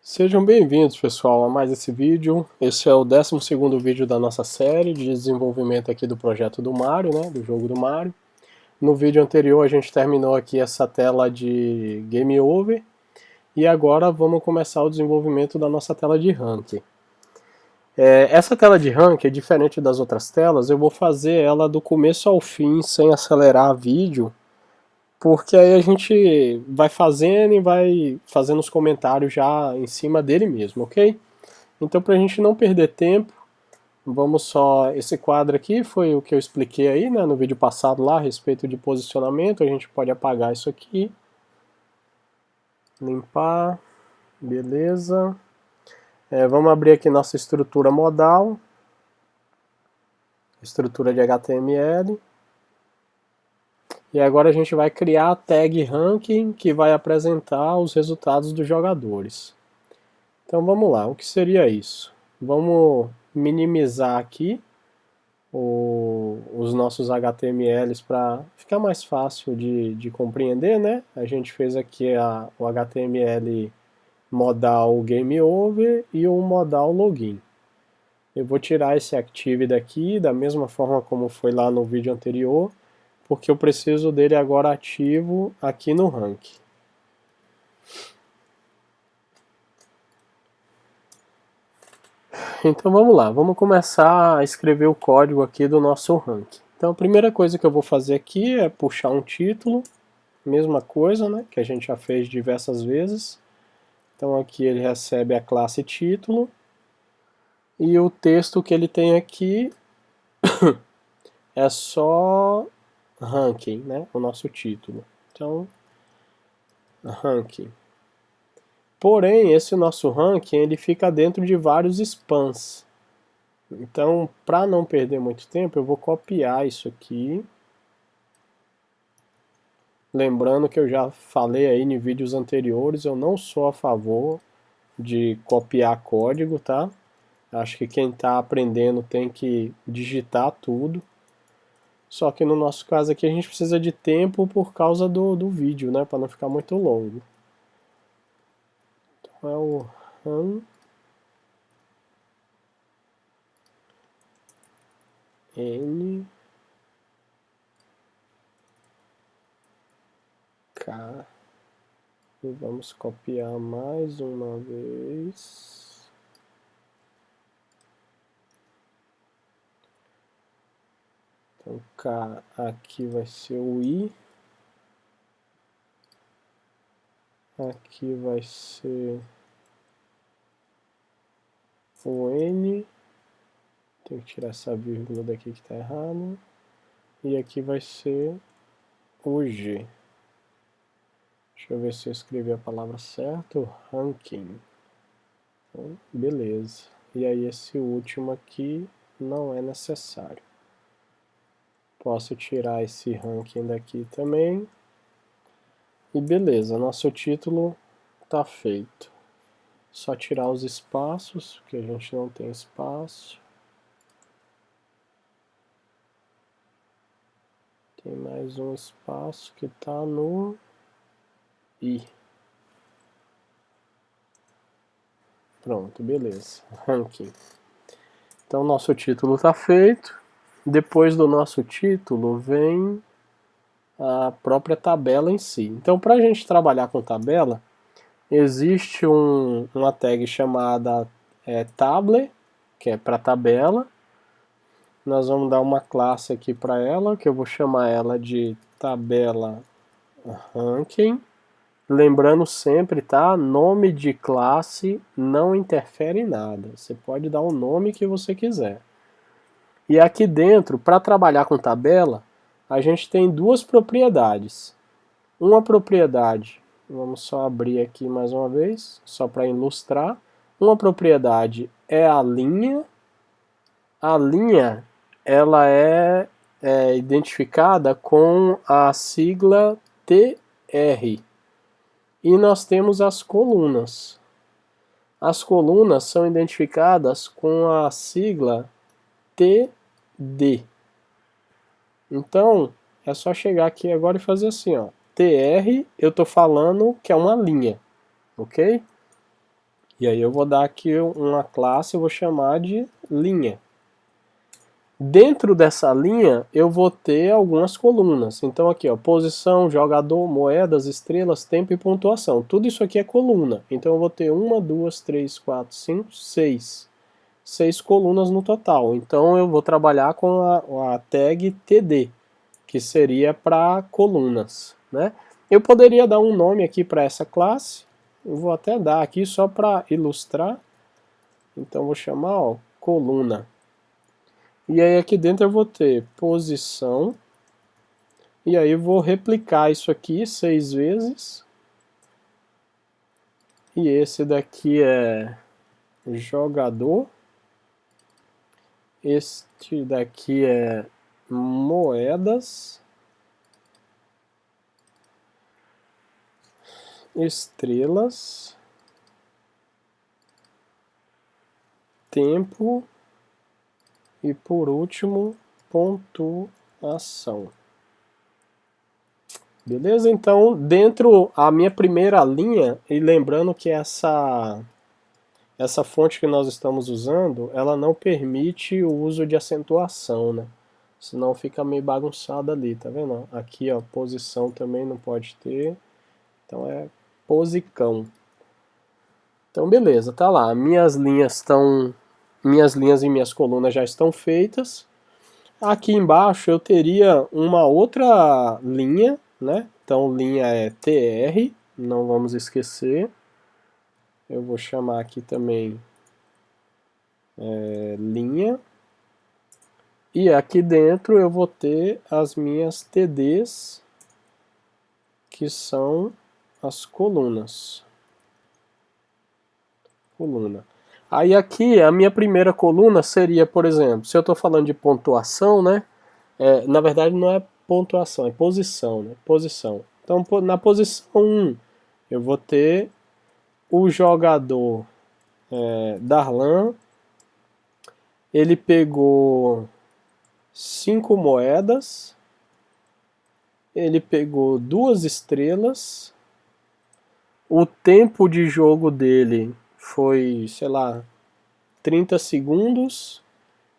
Sejam bem-vindos, pessoal, a mais esse vídeo. Esse é o 12º vídeo da nossa série de desenvolvimento aqui do projeto do Mario, né, do jogo do Mario. No vídeo anterior a gente terminou aqui essa tela de Game Over e agora vamos começar o desenvolvimento da nossa tela de ranking. Essa tela de ranking, diferente das outras telas, eu vou fazer ela do começo ao fim sem acelerar vídeo, porque aí a gente vai fazendo e vai fazendo os comentários já em cima dele mesmo, ok? Então, para a gente não perder tempo, vamos só... Esse quadro aqui foi o que eu expliquei aí, né, no vídeo passado lá, a respeito de posicionamento. A gente pode apagar isso aqui. Limpar. Beleza. Vamos abrir aqui nossa estrutura modal. Estrutura de HTML. E agora a gente vai criar a tag ranking que vai apresentar os resultados dos jogadores. Então vamos lá, o que seria isso? Vamos minimizar aqui os nossos HTMLs para ficar mais fácil de compreender, né? A gente fez aqui o HTML modal Game Over e o modal Login. Eu vou tirar esse Active daqui, da mesma forma como foi lá no vídeo anterior, porque eu preciso dele agora ativo aqui no rank. Então vamos lá, vamos começar a escrever o código aqui do nosso rank. Então a primeira coisa que eu vou fazer aqui é puxar um título, mesma coisa, né, que a gente já fez diversas vezes. Então aqui ele recebe a classe título, e o texto que ele tem aqui é só ranking, né, o nosso título. Então, ranking. Porém, esse nosso ranking ele fica dentro de vários spans. Então, para não perder muito tempo, eu vou copiar isso aqui. Lembrando que eu já falei aí em vídeos anteriores, eu não sou a favor de copiar código, tá? Acho que quem está aprendendo tem que digitar tudo. Só que no nosso caso aqui a gente precisa de tempo por causa do vídeo, né? Para não ficar muito longo. Então é o RAM N K. E vamos copiar mais uma vez. Então K aqui vai ser o I. Aqui vai ser o N. Tem que tirar essa vírgula daqui que está errada. E aqui vai ser o G. Deixa eu ver se eu escrevi a palavra certa. Ranking. Então, beleza. E aí esse último aqui não é necessário. Posso tirar esse ranking daqui também. E beleza, nosso título está feito. Só tirar os espaços, porque a gente não tem espaço. Tem mais um espaço que está no I. Pronto, beleza. Ranking. Então nosso título está feito. Depois do nosso título vem a própria tabela em si. Então, para a gente trabalhar com tabela, existe uma tag chamada table, que é para tabela. Nós vamos dar uma classe aqui para ela, que eu vou chamar ela de tabela ranking. Lembrando sempre, tá? Nome de classe não interfere em nada. Você pode dar o nome que você quiser. E aqui dentro, para trabalhar com tabela, a gente tem duas propriedades. Uma propriedade, vamos só abrir aqui mais uma vez, só para ilustrar. Uma propriedade é a linha. A linha, ela é identificada com a sigla TR. E nós temos as colunas. As colunas são identificadas com a sigla TD. Então, é só chegar aqui agora e fazer assim, ó. TR, eu estou falando que é uma linha, ok? E aí eu vou dar aqui uma classe, eu vou chamar de linha. Dentro dessa linha eu vou ter algumas colunas. Então aqui, ó, posição, jogador, moedas, estrelas, tempo e pontuação. Tudo isso aqui é coluna. Então eu vou ter 1, 2, 3, 4, 5, 6. 6 colunas no total. Então eu vou trabalhar com a tag TD, que seria para colunas, né? Eu poderia dar um nome aqui para essa classe. Eu vou até dar aqui só para ilustrar. Então vou chamar, ó, coluna. E aí aqui dentro eu vou ter posição, e aí eu vou replicar isso aqui 6 vezes. E esse daqui é jogador. Este daqui é moedas. Estrelas. Tempo. E por último, pontuação. Beleza? Então, dentro a minha primeira linha, e lembrando que essa fonte que nós estamos usando, ela não permite o uso de acentuação, né? Senão fica meio bagunçado ali, tá vendo? Aqui, ó, posição também não pode ter. Então é posicão. Então beleza, tá lá. Minhas linhas e minhas colunas já estão feitas. Aqui embaixo eu teria uma outra linha, né? Então linha é TR, não vamos esquecer. Eu vou chamar aqui também linha. E aqui dentro eu vou ter as minhas TDs, que são as colunas. Coluna. Aí aqui a minha primeira coluna seria, por exemplo, se eu estou falando de pontuação, né? Na verdade não é pontuação, é posição, né? Posição. Então na posição 1 eu vou ter o jogador Darlan. Ele pegou 5 moedas. Ele pegou 2 estrelas. O tempo de jogo dele foi, sei lá, 30 segundos.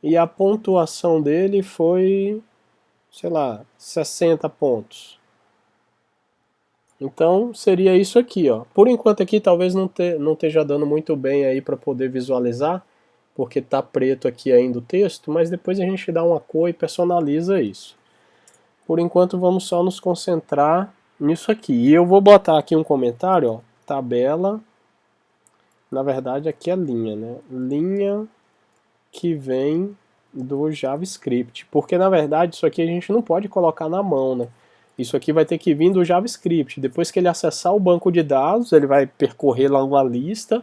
E a pontuação dele foi, sei lá, 60 pontos. Então seria isso aqui, ó. Por enquanto aqui talvez não esteja dando muito bem aí para poder visualizar, porque tá preto aqui ainda o texto, mas depois a gente dá uma cor e personaliza isso. Por enquanto vamos só nos concentrar nisso aqui. E eu vou botar aqui um comentário, ó, tabela, na verdade aqui é linha, né? Linha que vem do JavaScript, porque na verdade isso aqui a gente não pode colocar na mão, né? Isso aqui vai ter que vir do JavaScript. Depois que ele acessar o banco de dados, ele vai percorrer lá uma lista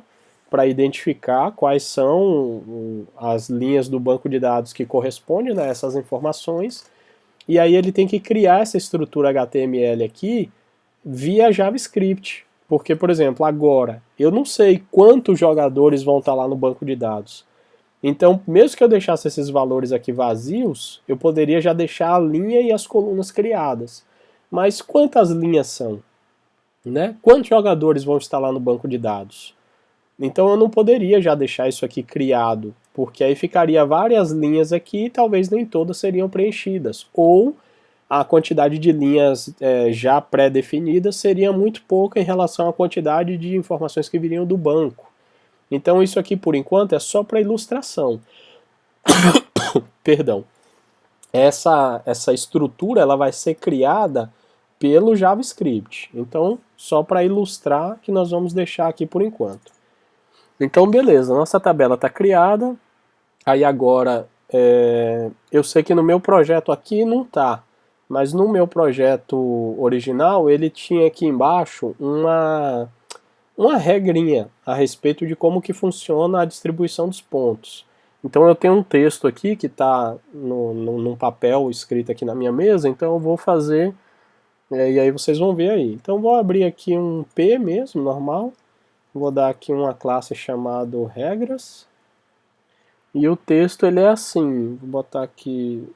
para identificar quais são as linhas do banco de dados que correspondem a essas informações. E aí ele tem que criar essa estrutura HTML aqui via JavaScript. Porque, por exemplo, agora, eu não sei quantos jogadores vão estar lá no banco de dados. Então, mesmo que eu deixasse esses valores aqui vazios, eu poderia já deixar a linha e as colunas criadas. Mas quantas linhas são? Né? Quantos jogadores vão estar lá no banco de dados? Então eu não poderia já deixar isso aqui criado, porque aí ficaria várias linhas aqui e talvez nem todas seriam preenchidas. Ou a quantidade de linhas já pré-definidas seria muito pouca em relação à quantidade de informações que viriam do banco. Então isso aqui, por enquanto, é só para ilustração. Perdão. Essa estrutura ela vai ser criada pelo JavaScript. Então, só para ilustrar que nós vamos deixar aqui por enquanto. Então, beleza, nossa tabela está criada. Aí agora, eu sei que no meu projeto aqui não está, mas no meu projeto original ele tinha aqui embaixo uma regrinha a respeito de como que funciona a distribuição dos pontos. Então eu tenho um texto aqui que está num papel escrito aqui na minha mesa, então eu vou fazer, e aí vocês vão ver aí. Então eu vou abrir aqui um P mesmo, normal, vou dar aqui uma classe chamada regras, e o texto ele é assim, vou botar aqui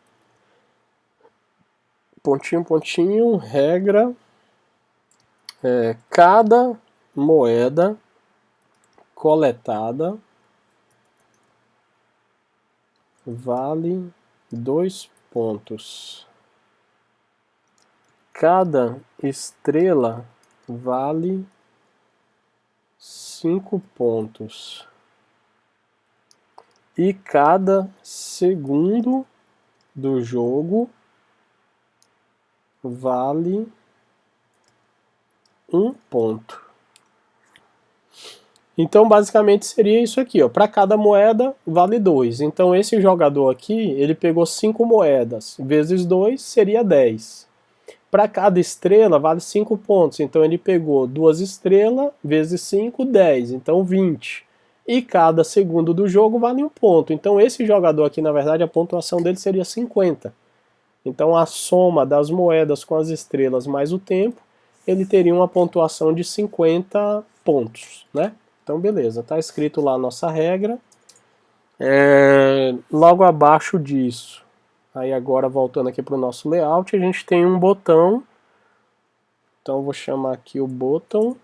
pontinho, pontinho, regra, cada moeda coletada vale 2 pontos. Cada estrela vale 5 pontos. E cada segundo do jogo vale 1 ponto. Então, basicamente, seria isso aqui, ó. Para cada moeda, vale 2. Então, esse jogador aqui, ele pegou 5 moedas. Vezes 2, seria 10. Para cada estrela, vale 5 pontos. Então, ele pegou 2 estrelas, vezes 5, 10. Então, 20. E cada segundo do jogo vale 1 ponto. Então, esse jogador aqui, na verdade, a pontuação dele seria 50. Então, a soma das moedas com as estrelas mais o tempo, ele teria uma pontuação de 50 pontos, né? Então, beleza, tá escrito lá a nossa regra. Logo abaixo disso, aí agora voltando aqui para o nosso layout, a gente tem um botão. Então, eu vou chamar aqui o botão.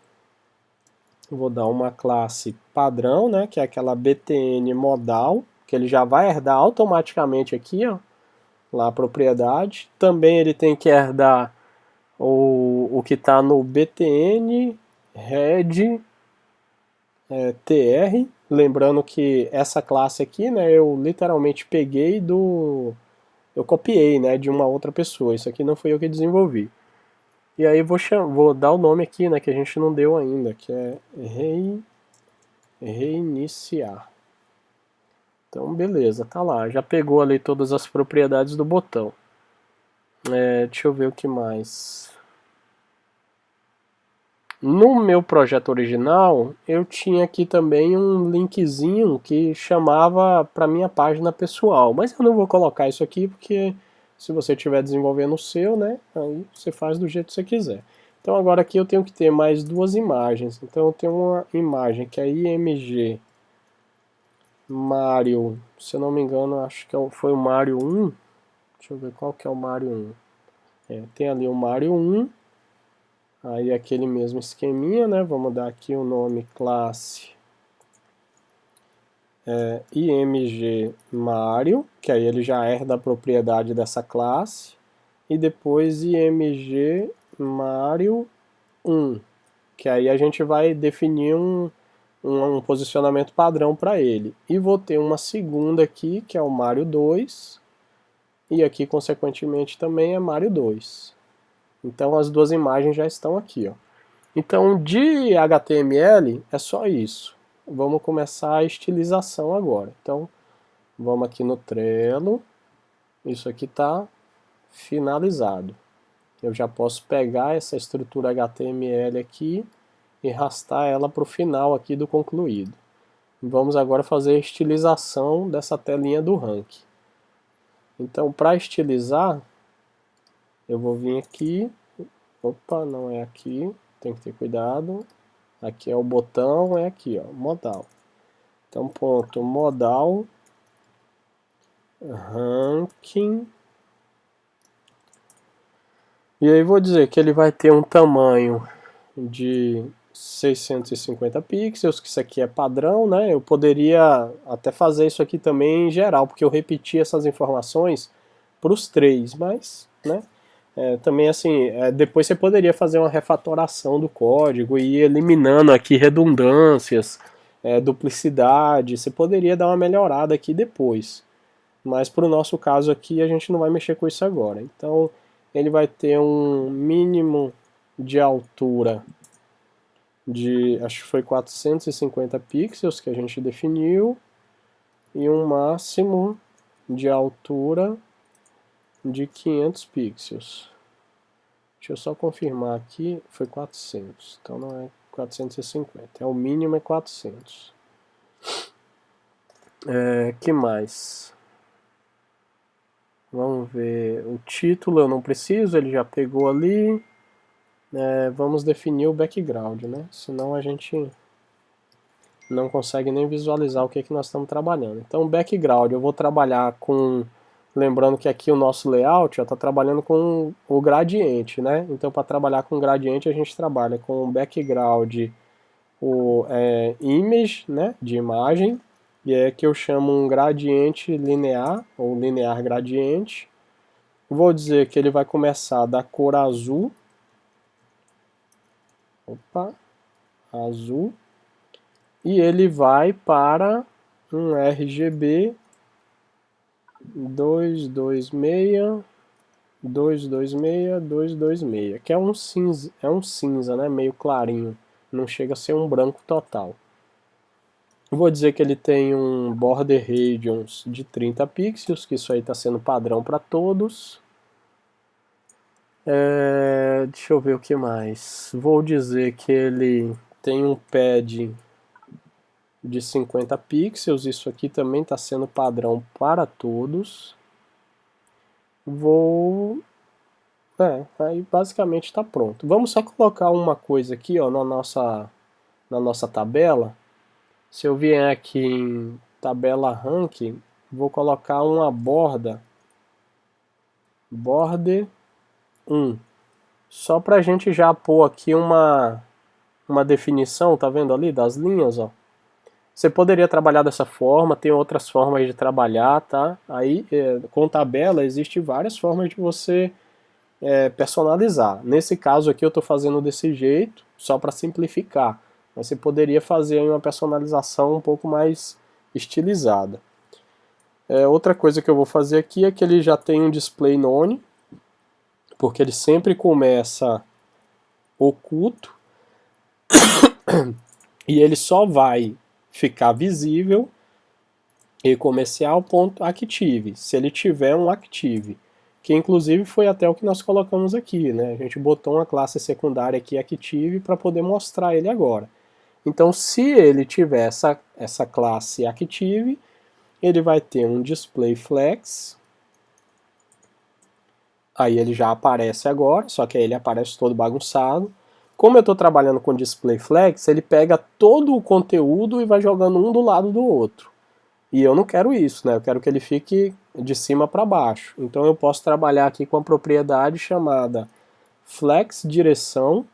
Vou dar uma classe padrão, né? Que é aquela btn modal, que ele já vai herdar automaticamente aqui, ó, lá a propriedade. Também ele tem que herdar o que está no btn head tr, lembrando que essa classe aqui, né, eu literalmente peguei eu copiei, né, de uma outra pessoa, isso aqui não foi eu que desenvolvi. E aí vou dar o nome aqui, né, que a gente não deu ainda, que é reiniciar. Então beleza, tá lá, já pegou ali todas as propriedades do botão. Deixa eu ver o que mais. No meu projeto original, eu tinha aqui também um linkzinho que chamava para minha página pessoal, mas eu não vou colocar isso aqui porque se você estiver desenvolvendo o seu, né, aí você faz do jeito que você quiser. Então agora aqui eu tenho que ter mais 2 imagens. Então eu tenho uma imagem que é img Mario, se eu não me engano, acho que foi o Mario 1. Deixa eu ver qual que é o Mario 1. Tem ali o Mario 1. Aí aquele mesmo esqueminha, né? Vamos dar aqui o nome classe img Mario, que aí ele já herda a propriedade dessa classe. E depois img Mario 1, que aí a gente vai definir um posicionamento padrão para ele. E vou ter uma segunda aqui, que é o Mario 2. E aqui, consequentemente, também é Mario 2. Então as 2 imagens já estão aqui, ó. Então de HTML é só isso. Vamos começar a estilização agora. Então vamos aqui no Trello. Isso aqui está finalizado. Eu já posso pegar essa estrutura HTML aqui e arrastar ela para o final aqui do concluído. Vamos agora fazer a estilização dessa telinha do ranking. Então para estilizar, eu vou vir aqui. Opa, não é aqui. Tem que ter cuidado. Aqui é o botão, é aqui, ó, modal. Então, ponto modal ranking. E aí vou dizer que ele vai ter um tamanho de 650 pixels, que isso aqui é padrão, né? Eu poderia até fazer isso aqui também em geral, porque eu repeti essas informações para os 3, mas, né? Também assim, depois você poderia fazer uma refatoração do código e ir eliminando aqui redundâncias, duplicidade, você poderia dar uma melhorada aqui depois. Mas para o nosso caso aqui a gente não vai mexer com isso agora. Então ele vai ter um mínimo de altura de, acho que foi 450 pixels que a gente definiu, e um máximo de altura de 500 pixels. Deixa eu só confirmar aqui, foi 400, então não é 450, o mínimo é 400. Que mais? Vamos ver, o título eu não preciso, ele já pegou ali. Vamos definir o background, né? Senão a gente não consegue nem visualizar o que nós estamos trabalhando. Então o background eu vou trabalhar com... Lembrando que aqui o nosso layout está trabalhando com o gradiente, né? Então para trabalhar com gradiente a gente trabalha com o background o image, né, de imagem, e é que eu chamo um gradiente linear, ou linear gradiente. Vou dizer que ele vai começar da cor azul, opa, azul, e ele vai para um RGB 226, 226, 226, que é um cinza, né, meio clarinho, não chega a ser um branco total. Vou dizer que ele tem um border radius de 30 pixels, que isso aí está sendo padrão para todos. Deixa eu ver o que mais. Vou dizer que ele tem um pad de 50 pixels, isso aqui também está sendo padrão para todos. Aí basicamente está pronto. Vamos só colocar uma coisa aqui, ó, na nossa tabela. Se eu vier aqui em tabela ranking, vou colocar uma border 1, só para a gente já pôr aqui uma definição, tá vendo ali, das linhas, ó. Você poderia trabalhar dessa forma, tem outras formas de trabalhar, tá? Aí, com tabela, existem várias formas de você personalizar. Nesse caso aqui eu estou fazendo desse jeito, só para simplificar. Mas você poderia fazer uma personalização um pouco mais estilizada. Outra coisa que eu vou fazer aqui é que ele já tem um display none, porque ele sempre começa oculto, e ele só vai ficar visível e comercial ponto active, se ele tiver um active, que inclusive foi até o que nós colocamos aqui, né? A gente botou uma classe secundária aqui active para poder mostrar ele agora. Então, se ele tiver essa classe active, ele vai ter um display flex. Aí ele já aparece agora, só que aí ele aparece todo bagunçado. Como eu estou trabalhando com display flex, ele pega todo o conteúdo e vai jogando um do lado do outro. E eu não quero isso, né? Eu quero que ele fique de cima para baixo. Então eu posso trabalhar aqui com a propriedade chamada flex direção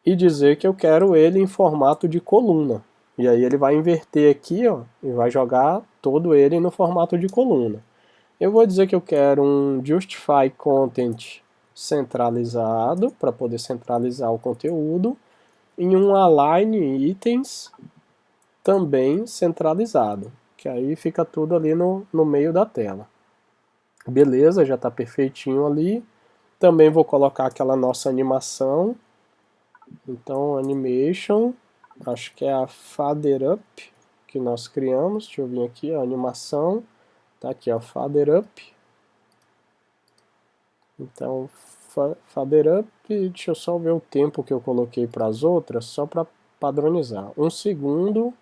e dizer que eu quero ele em formato de coluna. E aí ele vai inverter aqui, ó, e vai jogar todo ele no formato de coluna. Eu vou dizer que eu quero um justify content centralizado para poder centralizar o conteúdo em um align itens também centralizado, que aí fica tudo ali no meio da tela. Beleza, já está perfeitinho ali. Também vou colocar aquela nossa animação. Então, animation, acho que é a Fader Up que nós criamos. Deixa eu vir aqui, a animação. Tá aqui, ó, Fader Up. Então, Fader Up, deixa eu só ver o tempo que eu coloquei para as outras, só para padronizar. 1 segundo.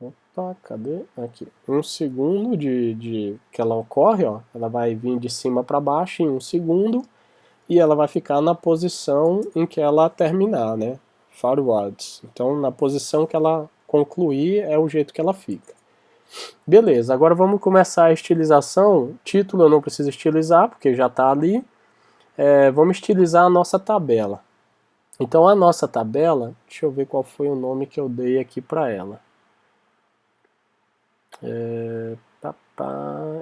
Opa, cadê? Aqui. 1 segundo que ela ocorre, ó. Ela vai vir de cima para baixo em 1 segundo. E ela vai ficar na posição em que ela terminar, né? Forwards. Então, na posição que ela concluir é o jeito que ela fica. Beleza, agora vamos começar a estilização. Título eu não preciso estilizar, porque já está ali. Vamos estilizar a nossa tabela. Então, a nossa tabela, deixa eu ver qual foi o nome que eu dei aqui para ela.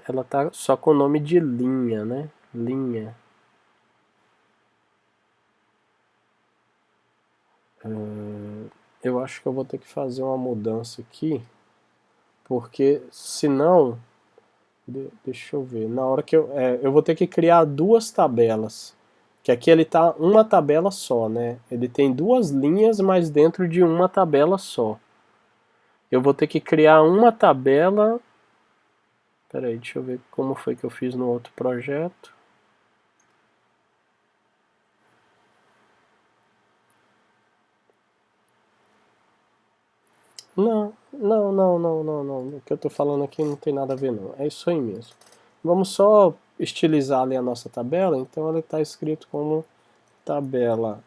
Ela tá só com o nome de linha, né? Linha. Eu acho que eu vou ter que fazer uma mudança aqui, porque senão, deixa eu ver, na hora que eu vou ter que criar duas tabelas, que aqui ele tá uma tabela só, né? Ele tem duas linhas, mas dentro de uma tabela só. Eu vou ter que criar uma tabela. Peraí, deixa eu ver como foi que eu fiz no outro projeto. Não. O que eu tô falando aqui não tem nada a ver, não. É isso aí mesmo. Vamos só estilizar ali a nossa tabela. Então ela está escrito como tabela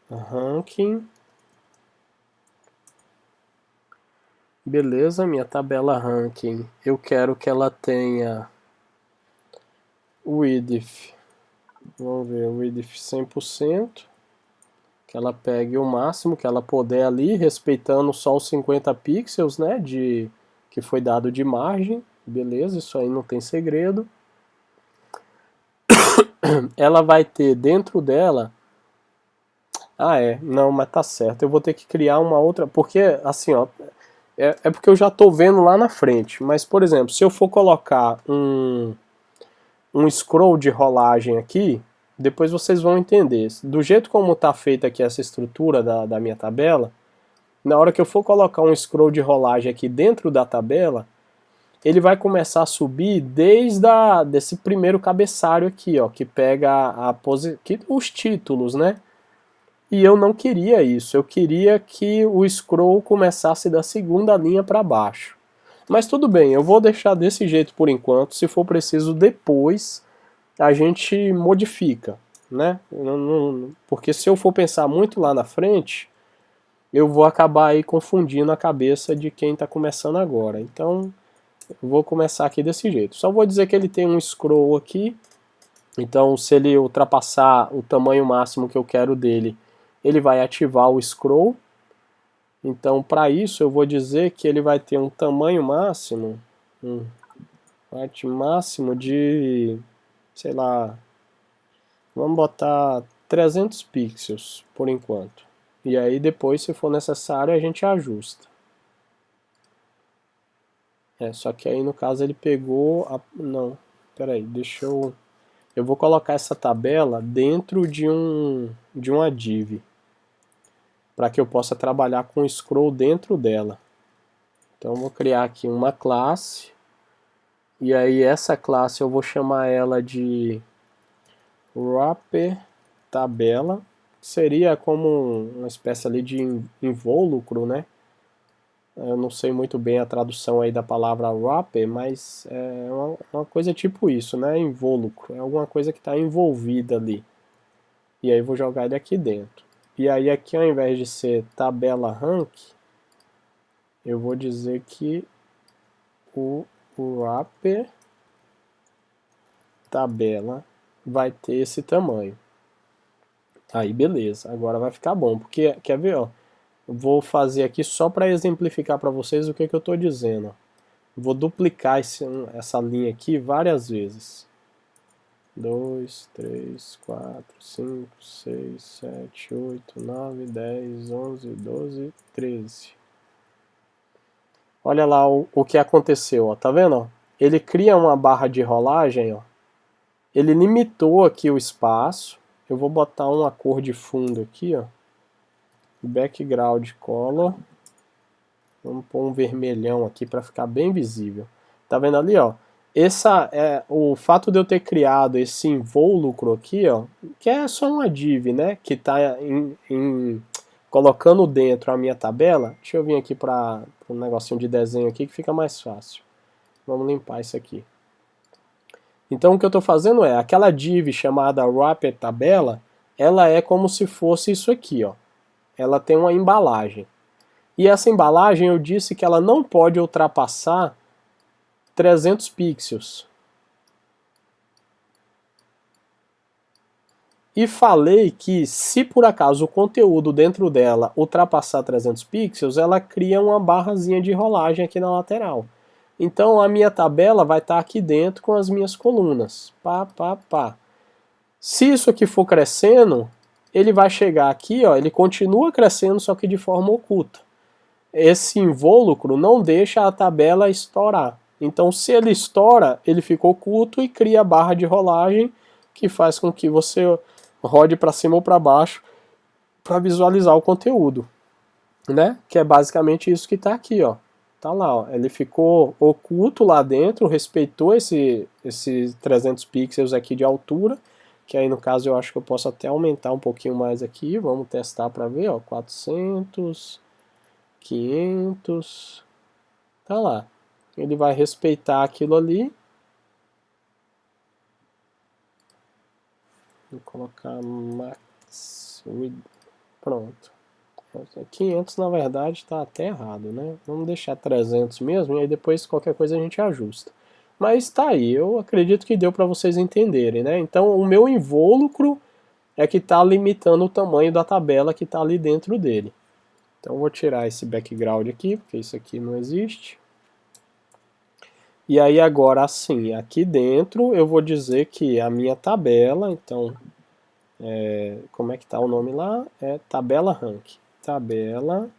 ranking. Beleza, minha tabela ranking. Eu quero que ela tenha width Vamos ver, width 100%, que ela pegue o máximo que ela puder ali, respeitando só os 50 pixels, né, que foi dado de margem. Beleza, isso aí não tem segredo. Ela vai ter dentro dela... não, mas tá certo. Eu vou ter que criar uma outra, porque assim, ó, é porque eu já tô vendo lá na frente. Mas, por exemplo, se eu for colocar um scroll de rolagem aqui, depois vocês vão entender. Do jeito como está feita aqui essa estrutura da minha tabela, na hora que eu for colocar um scroll de rolagem aqui dentro da tabela, ele vai começar a subir desde desse primeiro cabeçalho aqui, ó, que pega os títulos, né? E eu não queria isso, eu queria que o scroll começasse da segunda linha para baixo. Mas tudo bem, eu vou deixar desse jeito por enquanto, se for preciso depois a gente modifica, né? Porque se eu for pensar muito lá na frente, eu vou acabar aí confundindo a cabeça de quem está começando agora. Então, eu vou começar aqui desse jeito. Só vou dizer que ele tem um scroll aqui, então se ele ultrapassar o tamanho máximo que eu quero dele, ele vai ativar o scroll. Então, para isso, eu vou dizer que ele vai ter um tamanho máximo, máximo de, sei lá, vamos botar 300 pixels por enquanto. E aí depois, se for necessário, a gente ajusta. Só que aí no caso ele pegou não, peraí, deixa eu vou colocar essa tabela dentro de uma div, para que eu possa trabalhar com o scroll dentro dela. Então eu vou criar aqui uma classe, e aí essa classe eu vou chamar ela de wrapper tabela, seria como uma espécie ali de invólucro, né? Eu não sei muito bem a tradução aí da palavra wrapper, mas é uma coisa tipo isso, né? Invólucro, é alguma coisa que está envolvida ali. E aí eu vou jogar ele aqui dentro. E aí aqui, ao invés de ser tabela rank, eu vou dizer que o wrapper tabela vai ter esse tamanho. Aí beleza, agora vai ficar bom, porque quer ver, ó? Vou fazer aqui só para exemplificar para vocês o que eu estou dizendo. Vou duplicar essa linha aqui várias vezes. 2, 3, 4, 5, 6, 7, 8, 9, 10, 11, 12, 13. Olha lá o que aconteceu, ó, tá vendo? Ó? Ele cria uma barra de rolagem, ó. Ele limitou aqui o espaço. Eu vou botar uma cor de fundo aqui, ó. Background color. Vamos pôr um vermelhão aqui para ficar bem visível. Tá vendo ali, ó? O fato de eu ter criado esse invólucro aqui, ó, que é só uma div, né? Que tá colocando dentro a minha tabela. Deixa eu vir aqui para um negocinho de desenho aqui que fica mais fácil. Vamos limpar isso aqui. Então o que eu estou fazendo é, aquela div chamada wrapper tabela, ela é como se fosse isso aqui, ó. Ela tem uma embalagem. E essa embalagem eu disse que ela não pode ultrapassar 300 pixels. E falei que se por acaso o conteúdo dentro dela ultrapassar 300 pixels, ela cria uma barrazinha de rolagem aqui na lateral. Então a minha tabela vai estar aqui dentro com as minhas colunas. Pá, pá, pá. Se isso aqui for crescendo, ele vai chegar aqui, ó, ele continua crescendo, só que de forma oculta. Esse invólucro não deixa a tabela estourar. Então, se ele estoura, ele fica oculto e cria a barra de rolagem que faz com que você rode para cima ou para baixo para visualizar o conteúdo, né? Que é basicamente isso que está aqui, ó. Tá lá, ó. Ele ficou oculto lá dentro, respeitou esses 300 pixels aqui de altura, que aí no caso eu acho que eu posso até aumentar um pouquinho mais aqui. Vamos testar para ver, ó. 400, 500, tá lá. Ele vai respeitar aquilo ali. Vou colocar max width. Pronto. 500 na verdade está até errado, né? Vamos deixar 300 mesmo e aí depois qualquer coisa a gente ajusta. Mas tá aí, eu acredito que deu para vocês entenderem, né? Então o meu invólucro é que está limitando o tamanho da tabela que está ali dentro dele. Então eu vou tirar esse background aqui, porque isso aqui não existe. E aí agora assim, aqui dentro eu vou dizer que a minha tabela, então, como é que está o nome lá? É tabela rank. Tabela.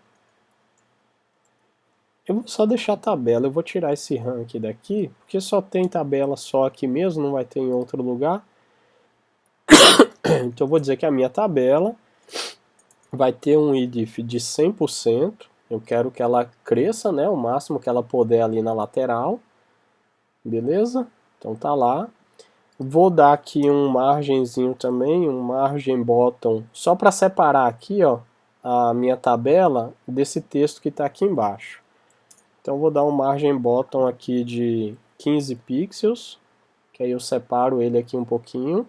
Eu vou só deixar a tabela, eu vou tirar esse rank daqui, porque só tem tabela só aqui mesmo, não vai ter em outro lugar. Então eu vou dizer que a minha tabela vai ter um IDIF de 100%. Eu quero que ela cresça, né, o máximo que ela puder ali na lateral. Beleza? Então tá lá. Vou dar aqui um margenzinho também, um margem bottom, só para separar aqui, ó, a minha tabela desse texto que está aqui embaixo. Então vou dar um margem bottom aqui de 15 pixels, que aí eu separo ele aqui um pouquinho.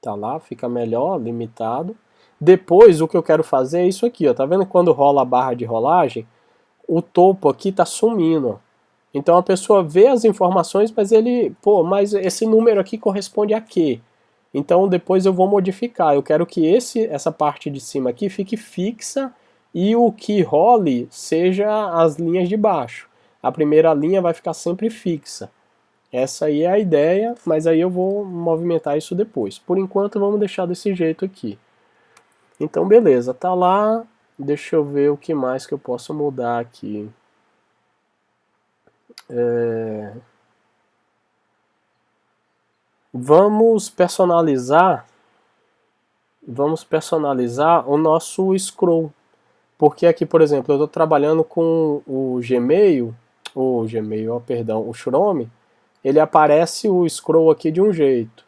Tá lá, fica melhor, limitado. Depois o que eu quero fazer é isso aqui, ó. Tá vendo quando rola a barra de rolagem? O topo aqui tá sumindo, ó. Então a pessoa vê as informações, mas mas esse número aqui corresponde a quê? Então depois eu vou modificar. Eu quero que essa parte de cima aqui fique fixa e o que role seja as linhas de baixo. A primeira linha vai ficar sempre fixa. Essa aí é a ideia, mas aí eu vou movimentar isso depois. Por enquanto vamos deixar desse jeito aqui. Então beleza, tá lá. Deixa eu ver o que mais que eu posso mudar aqui. Vamos personalizar o nosso scroll. Porque aqui, por exemplo, eu estou trabalhando com o o Chrome, ele aparece o scroll aqui de um jeito.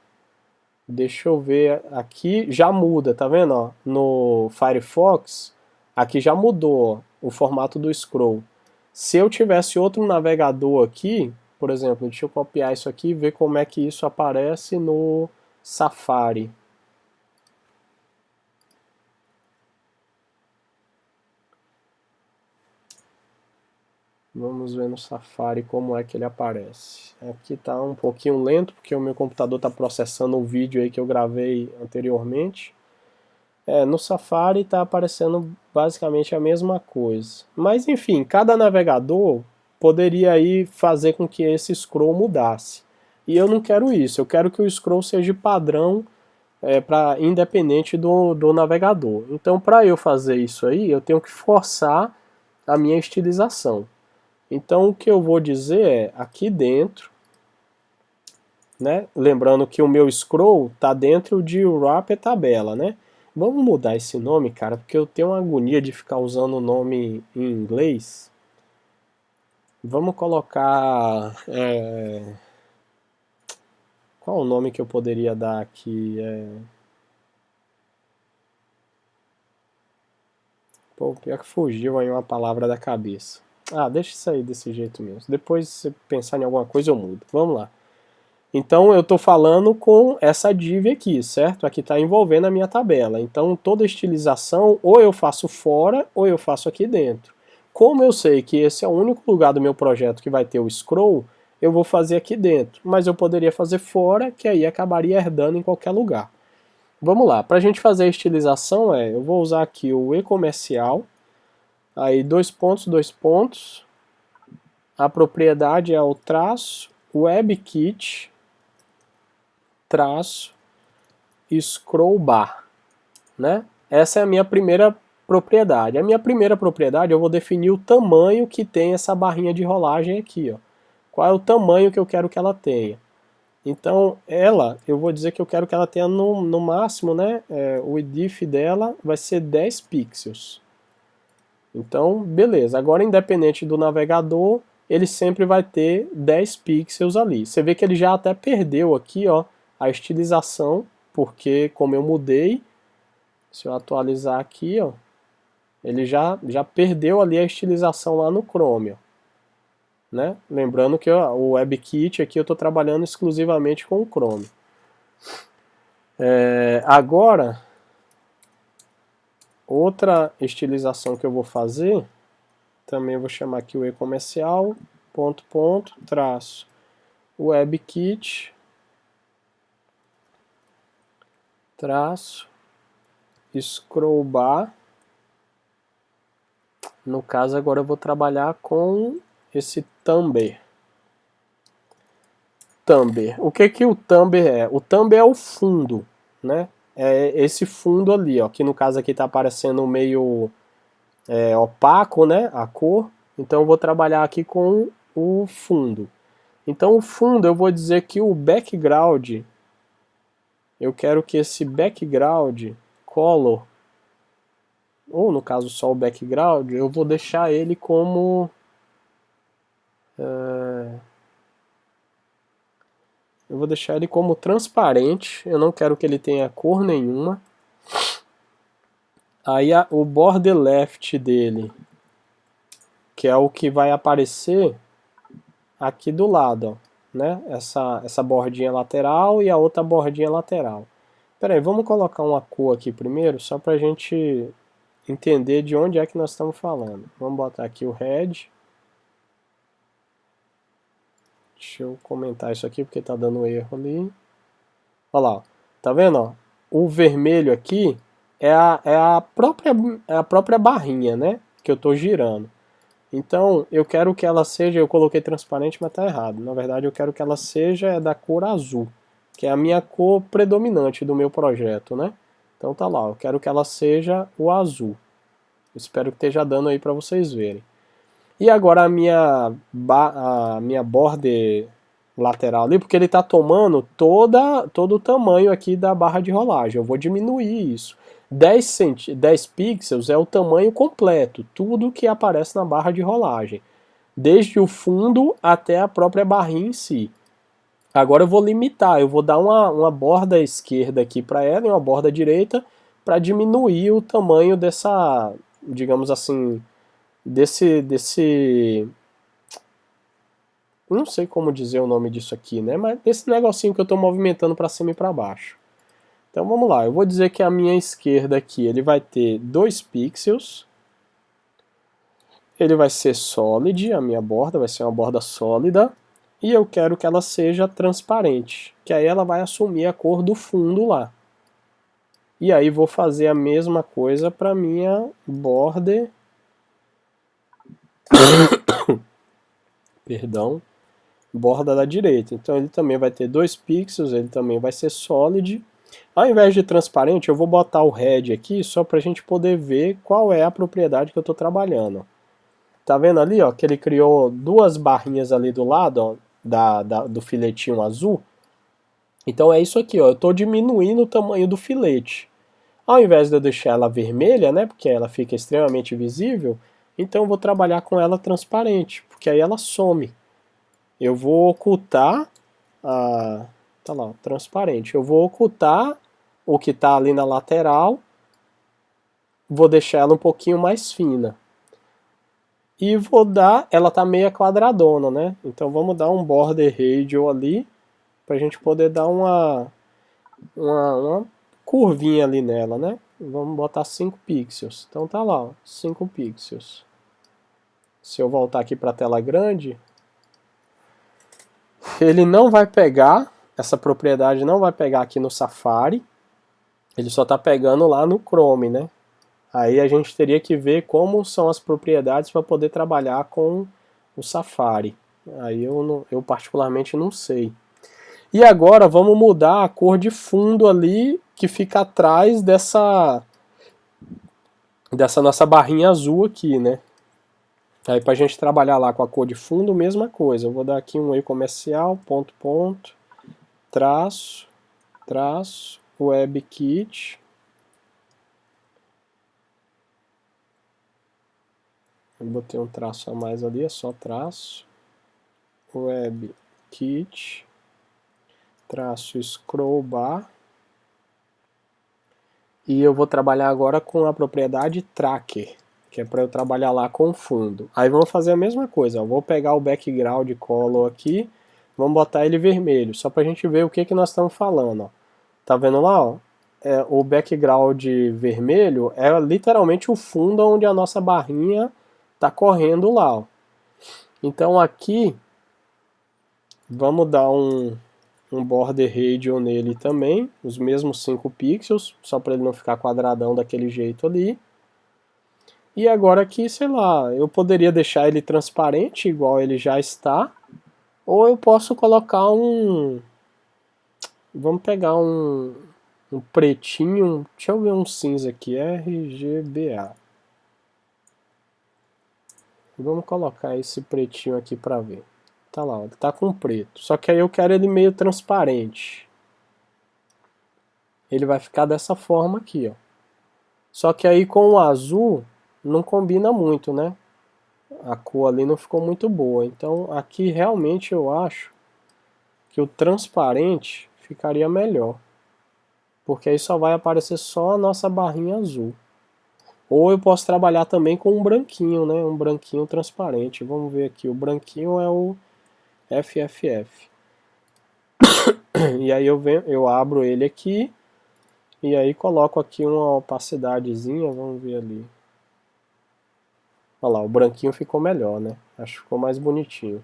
Deixa eu ver aqui, já muda, tá vendo? Ó? No Firefox, aqui já mudou ó, o formato do scroll. Se eu tivesse outro navegador aqui, por exemplo, deixa eu copiar isso aqui e ver como é que isso aparece no Safari. Vamos ver no Safari como é que ele aparece. Aqui está um pouquinho lento, porque o meu computador está processando um vídeo aí que eu gravei anteriormente. No Safari está aparecendo basicamente a mesma coisa. Mas enfim, cada navegador poderia aí fazer com que esse scroll mudasse. E eu não quero isso, eu quero que o scroll seja padrão independente do navegador. Então para eu fazer isso aí, eu tenho que forçar a minha estilização. Então o que eu vou dizer é, aqui dentro, né? Lembrando que o meu scroll está dentro de wrapper tabela, né? Vamos mudar esse nome, cara, porque eu tenho uma agonia de ficar usando o nome em inglês. Vamos colocar... qual o nome que eu poderia dar aqui? Pô, pior que fugiu aí uma palavra da cabeça. Ah, deixa isso aí desse jeito mesmo. Depois, se pensar em alguma coisa, eu mudo. Vamos lá. Então eu estou falando com essa div aqui, certo? Aqui está envolvendo a minha tabela. Então toda estilização ou eu faço fora ou eu faço aqui dentro. Como eu sei que esse é o único lugar do meu projeto que vai ter o scroll, eu vou fazer aqui dentro. Mas eu poderia fazer fora, que aí acabaria herdando em qualquer lugar. Vamos lá, para a gente fazer a estilização eu vou usar aqui o e-comercial, aí dois pontos, a propriedade é o traço, WebKit, traço, scroll bar, né? Essa é a minha primeira propriedade. A minha primeira propriedade eu vou definir o tamanho que tem essa barrinha de rolagem aqui, ó. Qual é o tamanho que eu quero que ela tenha? Então, eu vou dizer que eu quero que ela tenha no máximo, né? O width dela vai ser 10 pixels. Então, beleza. Agora, independente do navegador, ele sempre vai ter 10 pixels ali. Você vê que ele já até perdeu aqui, ó, a estilização, porque como eu mudei, se eu atualizar aqui, ó, ele já perdeu ali a estilização lá no Chrome, ó, né? Lembrando que ó, o WebKit aqui eu estou trabalhando exclusivamente com o Chrome. Agora, outra estilização que eu vou fazer, também vou chamar aqui o e-comercial, traço, WebKit, traço, scroll bar. No caso, agora eu vou trabalhar com esse Thumber. O que o Thumber é? O Thumber é o fundo, né? É esse fundo ali, ó, que no caso aqui está aparecendo meio opaco, né, a cor. Então eu vou trabalhar aqui com o fundo. Então o fundo eu vou dizer que o background, eu quero que esse background color, ou no caso só o background, eu vou deixar ele como transparente. Eu não quero que ele tenha cor nenhuma. Aí o border left dele, que é o que vai aparecer aqui do lado, ó, né? Essa bordinha lateral e a outra bordinha lateral. Espera aí, vamos colocar uma cor aqui primeiro, só para a gente entender de onde é que nós estamos falando. Vamos botar aqui o red. Deixa eu comentar isso aqui porque está dando erro ali. Olha lá, tá vendo? Ó? O vermelho aqui é a própria barrinha, né? Que eu estou girando. Então, eu quero que ela seja, eu coloquei transparente, mas está errado. Na verdade, eu quero que ela seja da cor azul, que é a minha cor predominante do meu projeto, né? Então tá lá, eu quero que ela seja o azul. Espero que esteja dando aí para vocês verem. E agora a minha border lateral ali, porque ele está tomando todo o tamanho aqui da barra de rolagem. Eu vou diminuir isso. 10 pixels é o tamanho completo, tudo que aparece na barra de rolagem, desde o fundo até a própria barrinha em si. Agora eu vou limitar, eu vou dar uma borda esquerda aqui para ela e uma borda direita para diminuir o tamanho dessa, digamos assim, desse não sei como dizer o nome disso aqui, né? Mas desse negocinho que eu estou movimentando para cima e para baixo. Então vamos lá, eu vou dizer que a minha esquerda aqui ele vai ter 2 pixels. Ele vai ser solid, a minha borda vai ser uma borda sólida. E eu quero que ela seja transparente, que aí ela vai assumir a cor do fundo lá. E aí vou fazer a mesma coisa para minha border. Perdão. Borda da direita. Então ele também vai ter 2 pixels, ele também vai ser solid. Ao invés de transparente, eu vou botar o red aqui só para a gente poder ver qual é a propriedade que eu estou trabalhando. Tá vendo ali, ó, que ele criou duas barrinhas ali do lado, ó, do filetinho azul? Então é isso aqui, ó, eu estou diminuindo o tamanho do filete. Ao invés de eu deixar ela vermelha, né, porque ela fica extremamente visível, então eu vou trabalhar com ela transparente, porque aí ela some. Eu vou ocultar tá lá, transparente. Eu vou ocultar o que está ali na lateral, vou deixar ela um pouquinho mais fina. E vou dar, ela tá meia quadradona, né? Então vamos dar um border radial ali, pra gente poder dar uma curvinha ali nela, né? Vamos botar 5 pixels. Então tá lá, ó, 5 pixels. Se eu voltar aqui para a tela grande, ele não vai pegar, essa propriedade não vai pegar aqui no Safari, ele só está pegando lá no Chrome, né? Aí a gente teria que ver como são as propriedades para poder trabalhar com o Safari. Aí eu particularmente não sei. E agora vamos mudar a cor de fundo ali que fica atrás dessa nossa barrinha azul aqui, né? Aí para a gente trabalhar lá com a cor de fundo, mesma coisa. Eu vou dar aqui um e comercial, ponto, traço, WebKit. Eu botei um traço a mais ali, é só traço, WebKit, traço scroll bar. E eu vou trabalhar agora com a propriedade tracker, que é para eu trabalhar lá com fundo. Aí vamos fazer a mesma coisa, ó. Vou pegar o background color aqui, vamos botar ele vermelho, só para a gente ver o que nós estamos falando. Ó. Tá vendo lá? Ó? O background vermelho é literalmente o fundo onde a nossa barrinha está correndo lá. Ó. Então aqui Vamos dar um border radius nele também, os mesmos 5 pixels, só para ele não ficar quadradão daquele jeito ali. E agora aqui, sei lá, eu poderia deixar ele transparente, igual ele já está, ou eu posso colocar um... Vamos pegar um pretinho, deixa eu ver um cinza aqui, RGBA. Vamos colocar esse pretinho aqui para ver. Tá lá, ele tá com preto. Só que aí eu quero ele meio transparente. Ele vai ficar dessa forma aqui, ó. Só que aí com o azul não combina muito, né? A cor ali não ficou muito boa. Então aqui realmente eu acho que o transparente ficaria melhor. Porque aí só vai aparecer só a nossa barrinha azul. Ou eu posso trabalhar também com um branquinho, né? Um branquinho transparente. Vamos ver aqui, o branquinho é o FFF. E aí eu abro ele aqui e aí coloco aqui uma opacidadezinha, vamos ver ali. Olha lá, o branquinho ficou melhor, né? Acho que ficou mais bonitinho.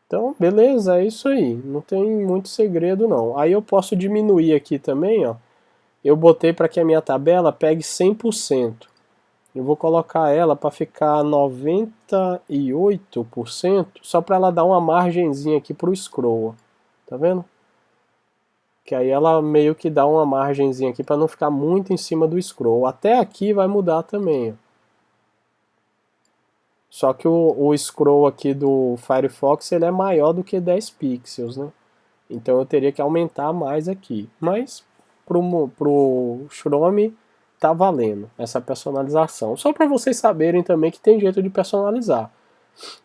Então, beleza, é isso aí. Não tem muito segredo não. Aí eu posso diminuir aqui também, ó. Eu botei para que a minha tabela pegue 100%. Eu vou colocar ela para ficar 98%, só para ela dar uma margenzinha aqui pro scroll. Tá vendo? Que aí ela meio que dá uma margenzinha aqui para não ficar muito em cima do scroll. Até aqui vai mudar também, ó. Só que o scroll aqui do Firefox ele é maior do que 10 pixels, né? Então eu teria que aumentar mais aqui. Mas pro Chrome tá valendo essa personalização. Só para vocês saberem também que tem jeito de personalizar.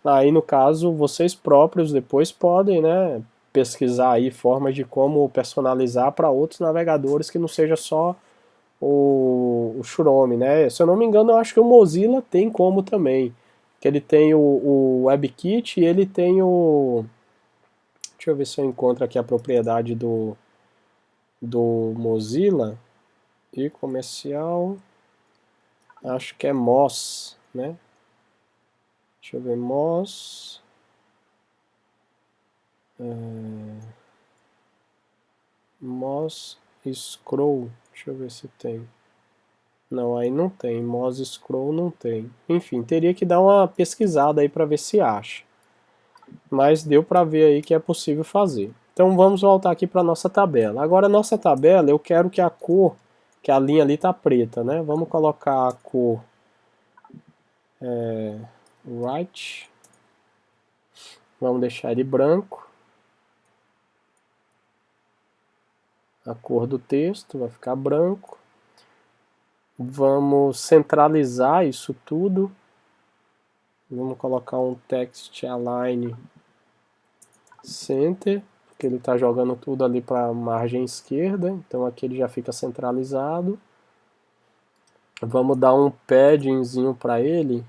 Aí no caso vocês próprios depois podem, né, pesquisar aí formas de como personalizar para outros navegadores que não seja só o Chrome, né? Se eu não me engano, eu acho que o Mozilla tem como também. Que ele tem o WebKit e ele tem o... Deixa eu ver se eu encontro aqui a propriedade do Mozilla. E comercial... Acho que é Moz, né? Deixa eu ver, Moz... Moz Scroll. Deixa eu ver se tem. Não, aí não tem. Moz Scroll não tem. Enfim, teria que dar uma pesquisada aí para ver se acha. Mas deu para ver aí que é possível fazer. Então vamos voltar aqui para nossa tabela. Agora a nossa tabela, eu quero que a cor, que a linha ali tá preta, né? Vamos colocar a cor right. Vamos deixar ele branco. A cor do texto vai ficar branco. Vamos centralizar isso tudo. Vamos colocar um text align center, porque ele está jogando tudo ali para a margem esquerda, então aqui ele já fica centralizado. Vamos dar um paddingzinho para ele.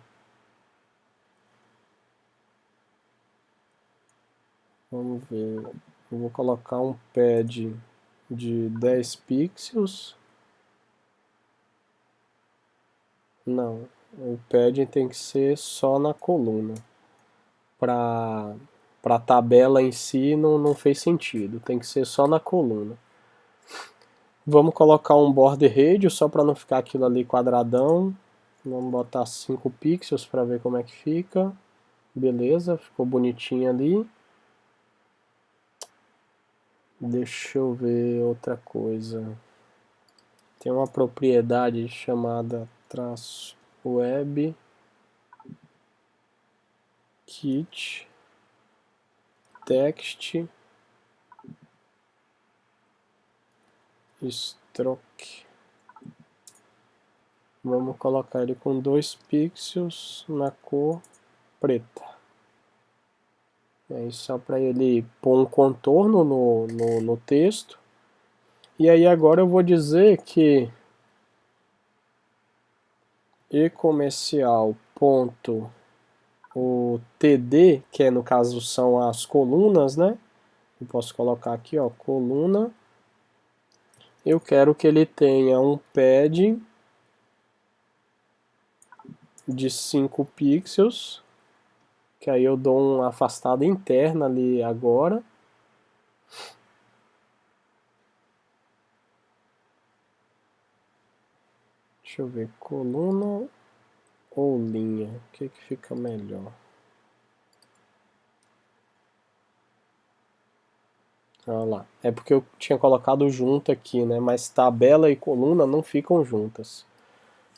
Vamos ver. Eu vou colocar um pad de 10 pixels. Não, o padding tem que ser só na coluna. Para a tabela em si não fez sentido, tem que ser só na coluna. Vamos colocar um border radius só para não ficar aquilo ali quadradão. Vamos botar 5 pixels para ver como é que fica. Beleza, ficou bonitinho ali. Deixa eu ver outra coisa. Tem uma propriedade chamada -web kit text stroke. Vamos colocar ele com 2 pixels na cor preta. É isso, só para ele pôr um contorno no texto. E aí agora eu vou dizer que e-comercial.td, que no caso são as colunas, né? Eu posso colocar aqui, ó, coluna. Eu quero que ele tenha um padding de 5 pixels que aí eu dou uma afastada interna ali agora. Deixa eu ver, coluna ou linha, o que fica melhor? Olha lá, é porque eu tinha colocado junto aqui, né? Mas tabela e coluna não ficam juntas.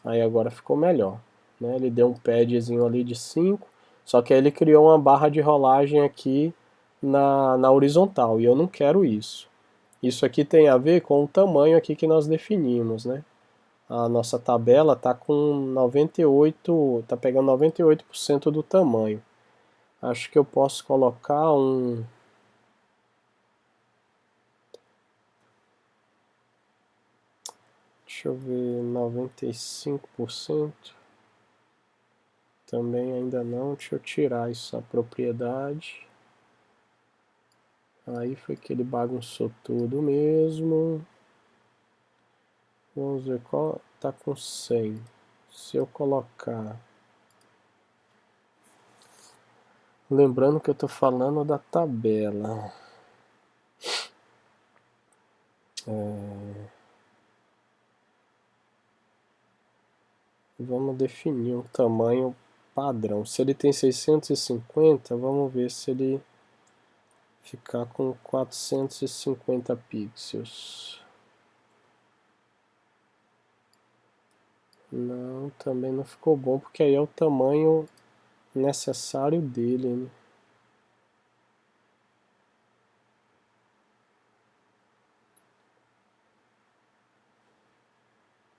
Aí agora ficou melhor, né? Ele deu um padzinho ali de 5, só que aí ele criou uma barra de rolagem aqui na horizontal, e eu não quero isso. Isso aqui tem a ver com o tamanho aqui que nós definimos, né? A nossa tabela está com 98, tá pegando 98% do tamanho. Acho que eu posso colocar um... Deixa eu ver, 95%. Também ainda não, deixa eu tirar essa propriedade. Aí foi que ele bagunçou tudo mesmo. Vamos ver qual tá com 100. Se eu colocar... Lembrando que eu tô falando da tabela. Vamos definir um tamanho padrão. Se ele tem 650, vamos ver se ele ficar com 450 pixels. Não, também não ficou bom, porque aí é o tamanho necessário dele, né?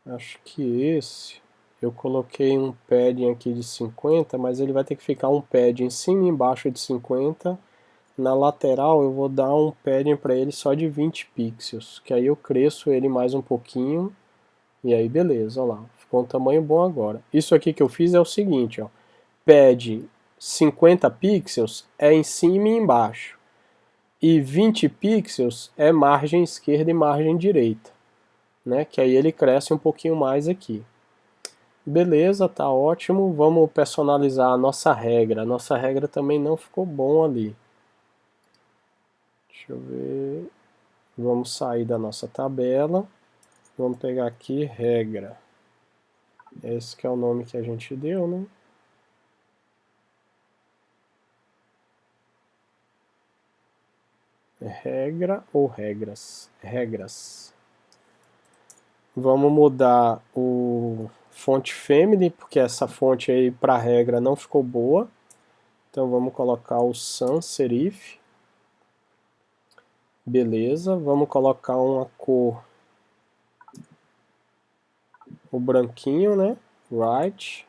Acho que esse, eu coloquei um padding aqui de 50, mas ele vai ter que ficar um padding em cima e embaixo de 50. Na lateral eu vou dar um padding para ele só de 20 pixels, que aí eu cresço ele mais um pouquinho, e aí beleza, olha lá, ficou um tamanho bom agora. Isso aqui que eu fiz é o seguinte, ó, pad 50 pixels é em cima e embaixo, e 20 pixels é margem esquerda e margem direita, né? Que aí ele cresce um pouquinho mais aqui. Beleza, tá ótimo. Vamos personalizar a nossa regra. A nossa regra também não ficou bom ali. Deixa eu ver. Vamos sair da nossa tabela. Vamos pegar aqui regra. Esse que é o nome que a gente deu, né? Regra ou regras? Regras. Vamos mudar o fonte family, porque essa fonte aí para regra não ficou boa. Então vamos colocar o sans serif. Beleza, vamos colocar uma cor, o branquinho, né? Right.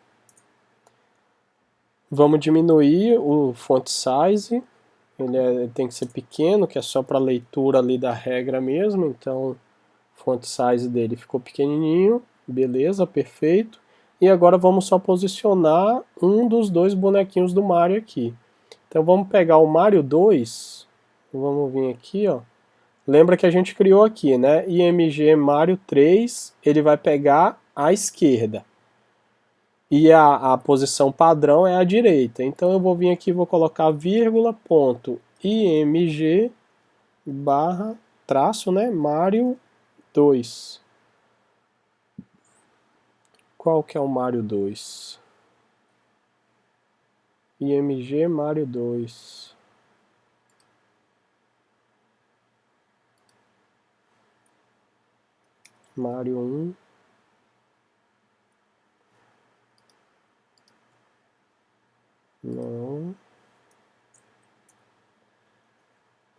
Vamos diminuir o font size. Ele tem que ser pequeno, que é só para leitura ali da regra mesmo. Então, o font size dele ficou pequenininho. Beleza, perfeito. E agora vamos só posicionar um dos dois bonequinhos do Mario aqui. Então vamos pegar o Mario 2. Vamos vir aqui, ó. Lembra que a gente criou aqui, né? IMG Mario 3, ele vai pegar à esquerda. E a posição padrão é a direita. Então eu vou vir aqui e vou colocar vírgula, ponto, IMG barra, traço, né? Mario 2. Qual que é o Mario 2? IMG Mario 2. Mario 1. Não.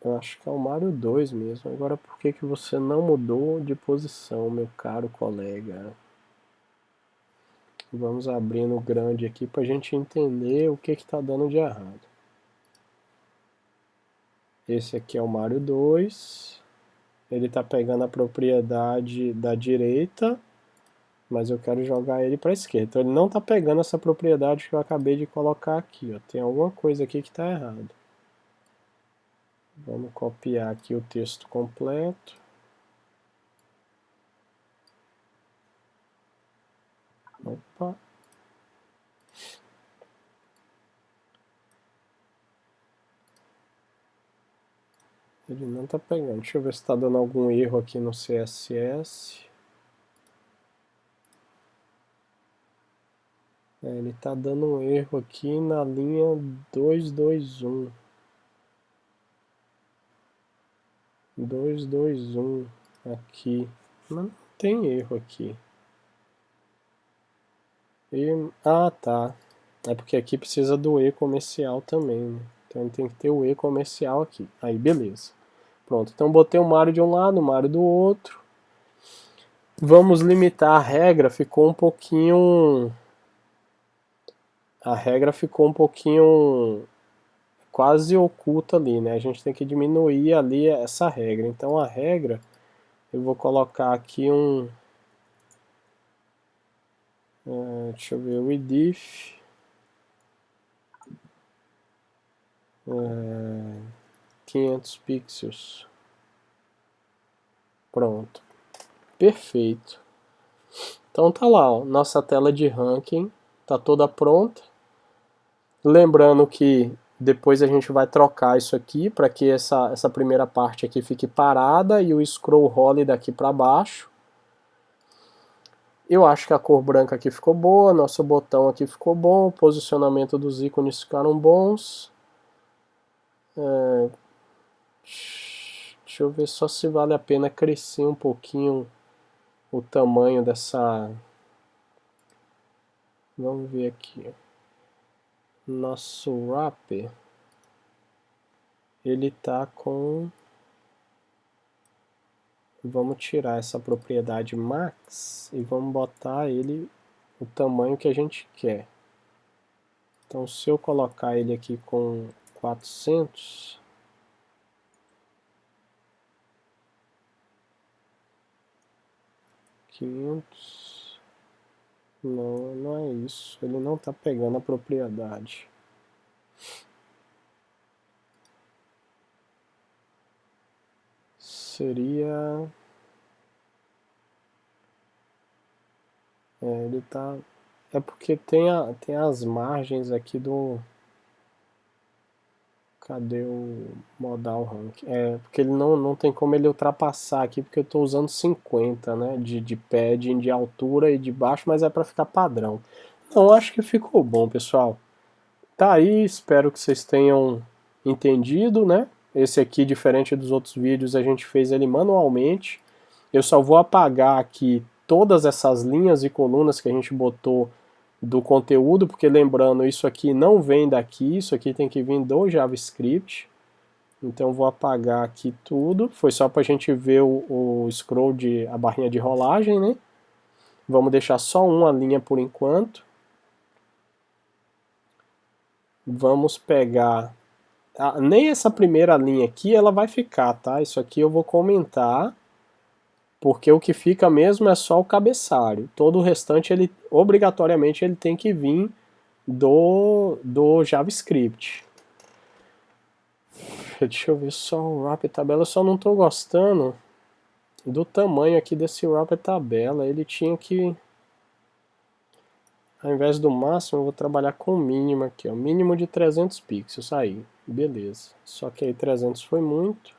Eu acho que é o Mario 2 mesmo. Agora por que que você não mudou de posição, meu caro colega? Vamos abrindo grande aqui para a gente entender o que está dando de errado. Esse aqui é o Mario 2. Ele está pegando a propriedade da direita, mas eu quero jogar ele para a esquerda. Então ele não está pegando essa propriedade que eu acabei de colocar aqui. Ó. Tem alguma coisa aqui que está errado. Vamos copiar aqui o texto completo. Opa. Ele não tá pegando. Deixa eu ver se está dando algum erro aqui no CSS. Ele está dando um erro aqui na linha 221. 221 aqui. Não tem erro aqui. Ah, tá. É porque aqui precisa do E comercial também, né? Então tem que ter o E comercial aqui. Aí, beleza. Pronto, então botei o Mario de um lado, o Mario do outro. Vamos limitar a regra, ficou um pouquinho... A regra ficou um pouquinho quase oculta ali, né? A gente tem que diminuir ali essa regra. Então a regra, eu vou colocar aqui um... deixa eu ver, o Edif... 500 pixels. Pronto. Perfeito. Então tá lá, ó, nossa tela de ranking tá toda pronta. Lembrando que depois a gente vai trocar isso aqui para que essa primeira parte aqui fique parada e o scroll role daqui para baixo. Eu acho que a cor branca aqui ficou boa, nosso botão aqui ficou bom, o posicionamento dos ícones ficaram bons. Deixa eu ver só se vale a pena crescer um pouquinho o tamanho dessa... Vamos ver aqui. Nosso wrapper, ele tá com... Vamos tirar essa propriedade max e vamos botar ele o tamanho que a gente quer. Então se eu colocar ele aqui com 400... Não, não é isso. Ele não está pegando a propriedade. Seria... ele tá... É porque tem as margens aqui do... Cadê o modal rank? Porque ele não tem como ele ultrapassar aqui, porque eu estou usando 50, né? De padding, de altura e de baixo, mas é para ficar padrão. Então, acho que ficou bom, pessoal. Tá aí, espero que vocês tenham entendido, né? Esse aqui, diferente dos outros vídeos, a gente fez ele manualmente. Eu só vou apagar aqui todas essas linhas e colunas que a gente botou do conteúdo, porque lembrando, isso aqui não vem daqui, isso aqui tem que vir do JavaScript. Então vou apagar aqui tudo. Foi só para a gente ver o scroll, a barrinha de rolagem, né? Vamos deixar só uma linha por enquanto. Vamos pegar... nem essa primeira linha aqui ela vai ficar, tá? Isso aqui eu vou comentar, porque o que fica mesmo é só o cabeçalho. Todo o restante, ele obrigatoriamente, ele tem que vir do JavaScript. Deixa eu ver só o wrapper tabela. Eu só não estou gostando do tamanho aqui desse wrapper tabela. Ele tinha que... Ao invés do máximo, eu vou trabalhar com o mínimo aqui, ó. Mínimo de 300 pixels, aí. Beleza. Só que aí 300 foi muito.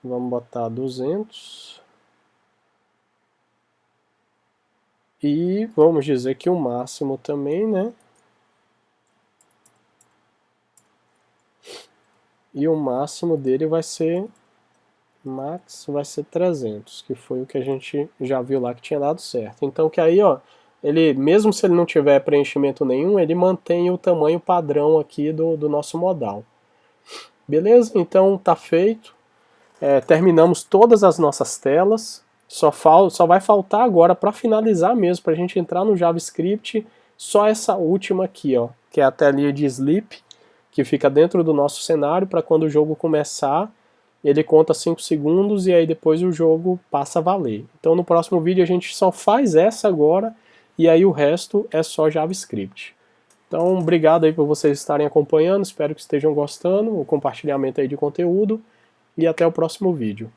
Vamos botar 200. E vamos dizer que o máximo também, né? E o máximo dele vai ser... Max vai ser 300, que foi o que a gente já viu lá que tinha dado certo. Então que aí, ó, ele, mesmo se ele não tiver preenchimento nenhum, ele mantém o tamanho padrão aqui do nosso modal. Beleza? Então tá feito. Terminamos todas as nossas telas. Só vai faltar agora para finalizar mesmo, para a gente entrar no JavaScript, só essa última aqui, ó, que é a telinha de sleep, que fica dentro do nosso cenário para quando o jogo começar, ele conta 5 segundos e aí depois o jogo passa a valer. Então no próximo vídeo a gente só faz essa agora e aí o resto é só JavaScript. Então obrigado aí por vocês estarem acompanhando, espero que estejam gostando, o compartilhamento aí de conteúdo e até o próximo vídeo.